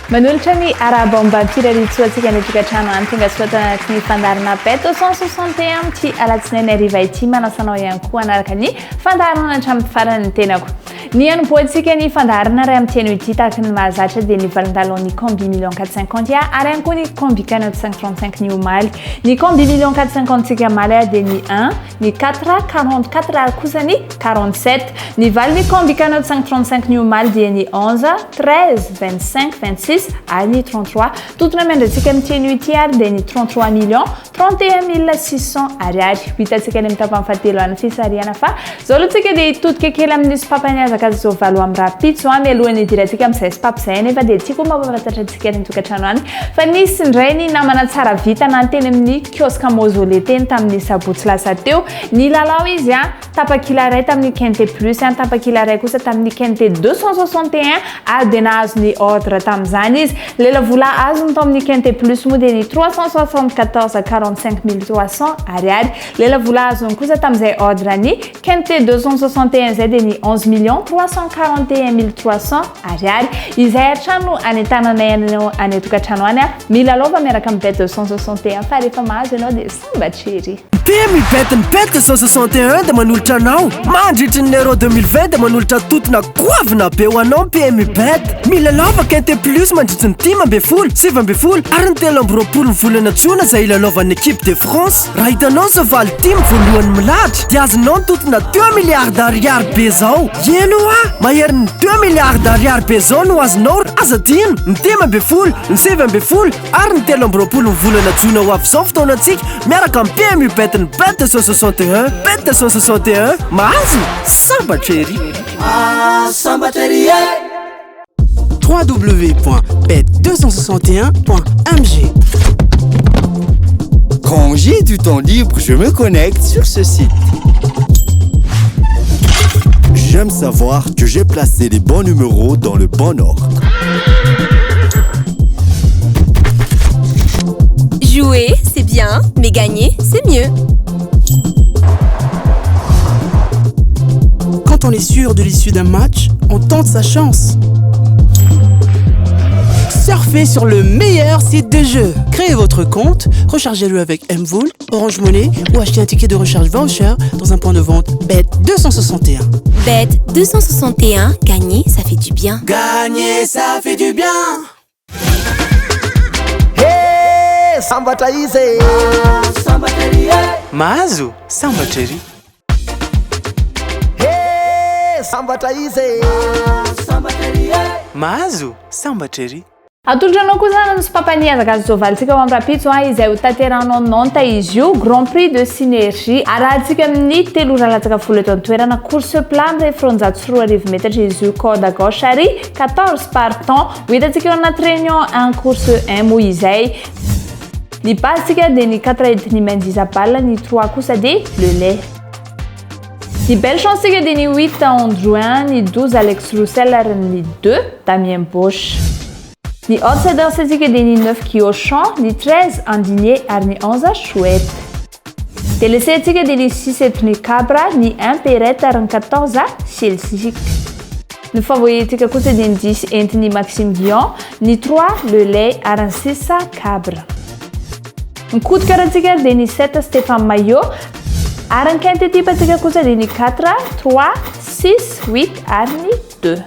Manolotra ny arabamba mpiraritsoantsika ny tokantrano any tonga soatana anaty ny fandarana bet 161 mity alatsinainy ariva ity manasanao ihany koa anaraka ny fandarana hatramin'ny farany ny tenako ny anomboantsika ny fandarana ray amin'ny teny ity tahaka ny mahazatra dia ny valindalon ny combi million 450 ary ihany koa ny combi canot 535 ny omaly ny combi million 450 tsika maly dia ny 1 ny 4 44 ary kosa ny 47 ny valo ny combi canot 535 ny omaly dia ny 11 13 25 26 ary ny 33 totona miandratsika amin'ny teny ity ary dia ny 33 million 31 600 ariary hitantsika ny mitapa amin'ny fahatelo any fisariana fa zao aloha tsika dia hitodika kely amin'ny sopapany azaka zao valo amin'ny rapitso mialohan'ny hidirantsika amin'izay sopapizay nefa dia tsy koa mampafantatra antsika ny tokantrano any fa nisy indray ny namana tsara vita nanteny amin'ny kioska mozole teny tamin'ny sabotsy lasa teo ny lalao izy tapakila ray tamin'ny quinte plus tapakila ray kosa tamin'ny quinte 261 ary dia nahazo ny ordre tamin'izany izy lela vola azo ny tao amin'ny quinte plus moa dia ny 374 45 300 ariary lela vola azo kosa tamin'izay ordre ny quinte 261 zay dia ny 11 million 341 300 ariary izay hatrano any tananay any tokantrano any mila lova miaraka amin'ny bet 261 fa rehefa mahazo ianao dia sambatrery Temi betiny bet 261 dia manolotra anao mandritry ny euro 2020 dia manolotra totona goavina be ho anao PMI bet mila lova quinte plus mandritry ny 10 7 ary ny 3 ny volana tsona izay ilalaovan'ny équipe de France raha hitanao zao valy team voalohany milahatra dia azonao totona 2 milliards ariary be zao eno mahery ny 2 milliards ariary be zao no azonao azadino ny 10 ny 7 ary ny 3 ny volana tsona ho avy zao fotoanantsika miaraka amin'ny PMI bet bet 261 bet 261 mahazo sambatrery www.bet261.mg. Quand j'ai du temps libre, je me connecte sur ce site. J'aime savoir que j'ai placé les bons numéros dans le bon ordre. Jouer, c'est bien, mais gagner, c'est mieux. Quand on est sûr de l'issue d'un match, on tente sa chance. Surfez sur le meilleur site de jeu. Créez votre compte, rechargez-le avec Mvool, Orange Money ou achetez un ticket de recharge voucher dans un point de vente Bet261. Bet261, gagner, ça fait du bien. Gagner, ça fait du bien. Hey, sambatra izy. Mahazo, sambatrery. Hey, sambatra izy. Mahazo, sambatrery. atolotranao koa zany ny sopapany azaka zao valintsika ao amin'ny rapitso izay ho tanteranao nanta izy io grand prix de synergie arahantsika amin'ny 3 ora latsaka folo eto an-toerana course plat amin'ny fronjato sy 4 metatra izy io corde à gauche ary 14 partants ho hitantsika eo anaty réunion en course 1 moa izay ny basitsika dia ny 4 ediny Mendiza balle ny 3 kosa dia le lait ny belle chance tsika dia ny 8 Androuin ny 12 Alex Roussel ary ny 2 Damien Bosch ny outsider tsika dia ny 9 Kiochan ny 13 Andinier ary ny 11 Chouette TLC tsika dia ny 6 Epny Cabra ny 1 Perrette ary ny 14 Celsic ny favori tsika kosa dia ny 10 Anthony Maxime Guillon ny 3 Le Lay ary ny 6 Cabra ny coup de cœur tsika dia ny 7 Stéphane Maillot ary ny quinte type tsika kosa dia ny 4 3 6 8 ary ny 2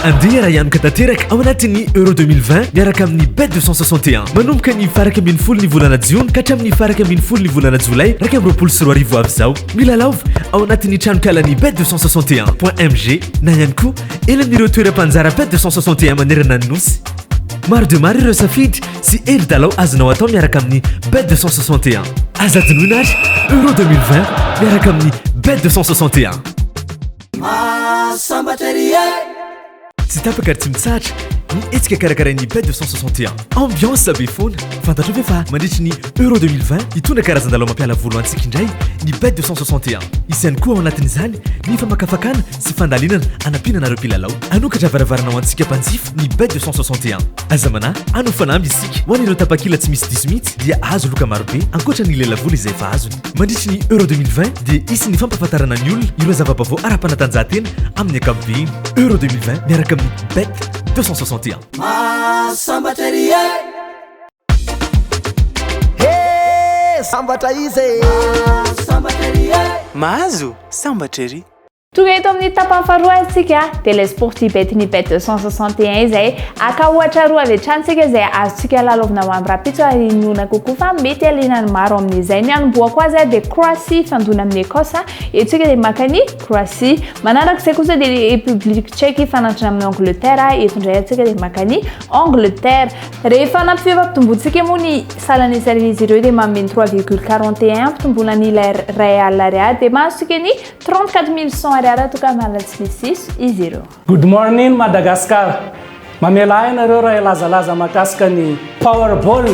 andeha raha ianaka tanteraka ao anatin'ny euro 2020 miaraka amin'ny bet 261 manomboka ny faraka ambin'ny folo ny volana jiona ka hatramin'ny faraka ambin'ny folo ny volana jolay raika amby roapolo sy roa arivo avy zao mila laova ao anatin'ny tranokalan'ny bet 261.mg na ihany koa elan'ireo toeram-panjara bet 261 manerana ny nosy maro de maro ireo safidy sy ely dalao azonao atao miaraka amin'ny bet 261 azadinoina ary euro 2020 miaraka amin'ny bet 261 tsy tapaka ary tsy mitsatra ny etsika karakarain'ny bet 261 ambiance be foana fantatra ve fa mandritry ny euro 2020 hitondra karazan-dalao mampiala volo antsika indray ny bet 261 isyany koa ao anatin'izany ny famakafakana sy fandalinana anampinanareo mpilalao anokatra varavaranao antsika mpanjifa ny bet 261 aza mana anao fanamby isika ho an'ireo tapakila tsy misy diso mihitsy dia azo loka marobe ankoatra ny lelavolo izay efa azony mandritry ny euro 2020 dia isy ny fampahafantarana ny olona ireo zava-baovao ara-panatanjahantena amin'ny ankapobeny euro 2020 miaraka amin'ny bet 261 sambatra izy mahazo sambatra ery tonga eto amin'ny tapany faharoa antsika dia le sportif bet ny bet 261 izay aka ohatra roa avy hatranintsika izay azontsika lalovina ho am'rapitso inona kokoa fa mety alinany maro amin'izay ny anomboako azy dia Croatie fandona amin'ny Écosse etsika dia makany Croatie manaraka kosa dia République Tchèque fanantrana amin'ny Angleterre eto indray antsika dia makany Angleterre rehefa nampifevam-pitomboantsika moa ny salan'isary izy ireo dia manome 3,41 mpitomboana ny Real Larea dia mahazontsika ny 34 Good morning Madagascar. Mamela ainareo raha ilazalaza makasika ny Powerball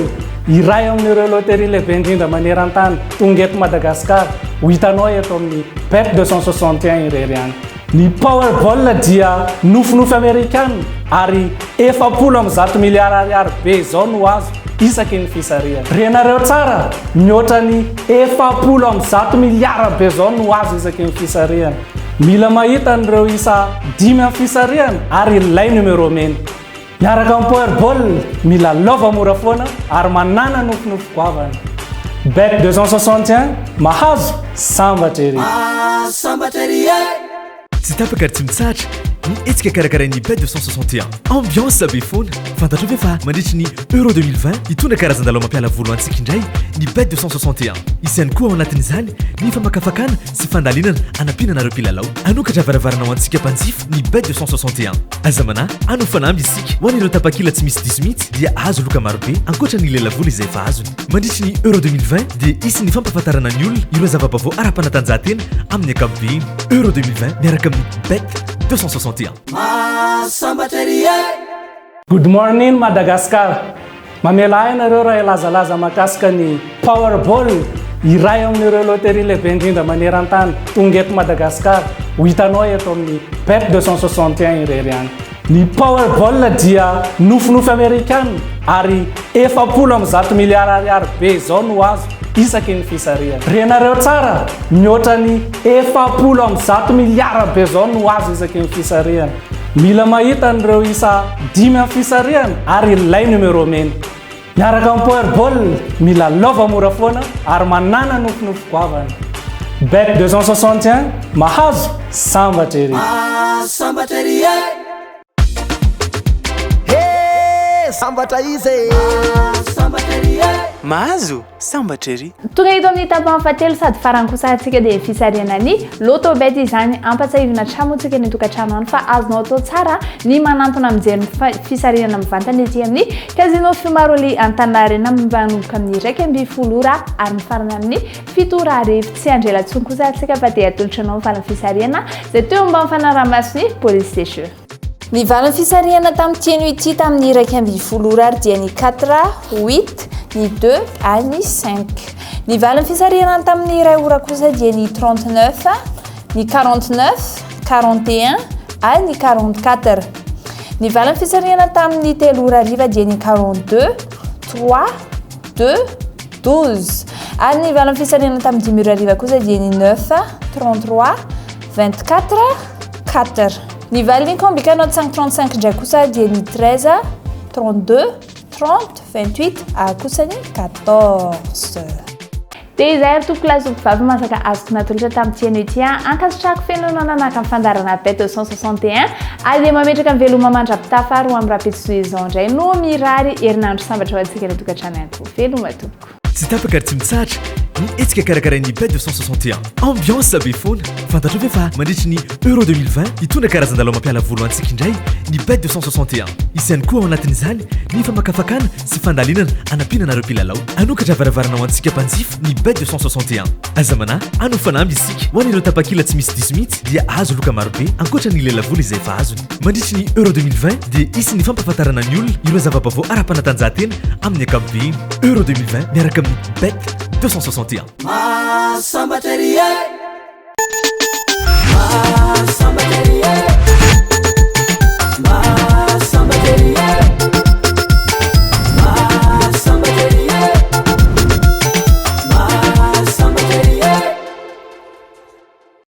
iray amin'ireo loterie lehibe indrindra maneran-tany tonga eto Madagascar ho hitanao eto amin'ny bet 261 irery any. Ny Powerball dia nofinofy Amerikana ary 410 miliara ariary be zao no azo isaky ny fisariana. Renareo tsara mihoatra ny 410 miliara be zao no azo isaky ny fisariana. Mila mahita an'ireo isa 5 amin'ny fisariana ary ilay numero mena. Miaraka amin'ny Powerball mila lova mora foana ary manana nofinofy goavana. Bet 261 mahazo sambatra ery. tsy tapaka ary tsy mitsatra ny etsika karakarain'ny bet 261 ambiance be foana fantatra ve fa mandritry ny euro 2020 hitondra karazan-dalao mampiala volo antsika indray ny bet 261 isyany koa ao anatin'izany ny famakafakana sy fandalinana anampinanareo mpilalao anokatra varavaranao antsika mpanjifa ny bet 261 aza mana anao fanamby isika ho an'ireo tapakila tsy misy diso mihitsy dia azo loka marobe ankoatra ny lelavolo izay efa azony mandritry ny euro 2020 dia isy ny fampahafantarana ny olona ireo zava-baovao ara-panatanjahantena amin'ny ankapobeny euro 2020 miaraka amin'ny bet 261 Good morning Madagascar. Mamela ainareo raha ilazalaza makasika ny Powerball iray amin'ireo loterie lehibe indrindra maneran-tany tonga eto Madagascar ho hitanao eto amin'ny bet 261 irery any. Ny Powerball dia nofinofy Amerikana ary 410 miliara ariary be zao no azo isaky ny fisariana. Renareo tsara mihoatra ny 410 miliara be zao no azo isaky ny fisariana. Mila mahita an'ireo isa 5 amin'ny fisariana ary ilay numero mena. Miaraka amin'ny Powerball mila lova mora foana ary manana nofinofy goavana. Bet 261 mahazo sambatra ery. sambatra izy mahazo sambatra ery tonga eto amin'ny tapany fahatelo sady farany kosa antsika dia fisariana ny loto bet izany ampatsahivina tramontsika ny tokantrano any fa azonao atao tsara ny manantona amin'izay fisariana mivantana ety amin'ny casino Fimaroli Antaninarenina manomboka amin'ny 1:10 ora ary mifarana amin'ny 7 ora arivo tsy andrelantsony kosa antsika fa dia atolotranao mivala fisariana izay teo mba mifanaraha-maso ny police station. Ny valan'ny fisariana tamin'ny ity tamin'ny 1:10 ora ary dia ny 4, 8, ny 2 ary ny 5. Ny valan'ny fisariana tamin'ny 1 ora kosa dia ny 39, ny 49, 41 ary ny 44. Ny valan'ny fisariana tamin'ny 3 ora ariva dia ny 42, 3, 2, 12. Ary ny valan'ny fisariana tamin'ny 5 ora ariva kosa dia ny 9, 33, 24, 4. Ny valin'ny kombikanao 535 indray kosa dia ny 13, 32, 30, 28 ary kosa ny 14. dia izay ary tompoko lasopy vavy masaka azoko natolotra tamin'ny ity ankasitrako fiainana nanaka amin'ny fandarana bet 261 ary dia mametraka ny veloma mandrapitafa roa amin'ny rapetso izao indray no mirary herinandro sambatra ho antsika ny tokantrano ihany koa veloma tompoko tsy tapaka ary tsy mitsatra ny etsika karakarain'ny bet 261 ambiance be fona fantatra ve fa mandritry ny euro 2020 hitondra karazan-dalao mampiala volo antsika indray ny bet 261 isyany koa ao anatin'izany ny famakafakana sy fandalinana anampinanareo mpilalao anokatra varavaranao antsika mpanjify ny bet 261 azamana anao fanamby isika ho an'ireo tapakila tsy misy diso mihitsy dia azo loka marobe ankoatra ny lelavolo izay efa azony mandritry ny euro 2020 dia isy ny fampahafantarana ny olona ireo zava-baovao ara-panatanjahantena amin'ny ankapobeny euro 2020 miaraka amin'ny bet 261 Masambaterie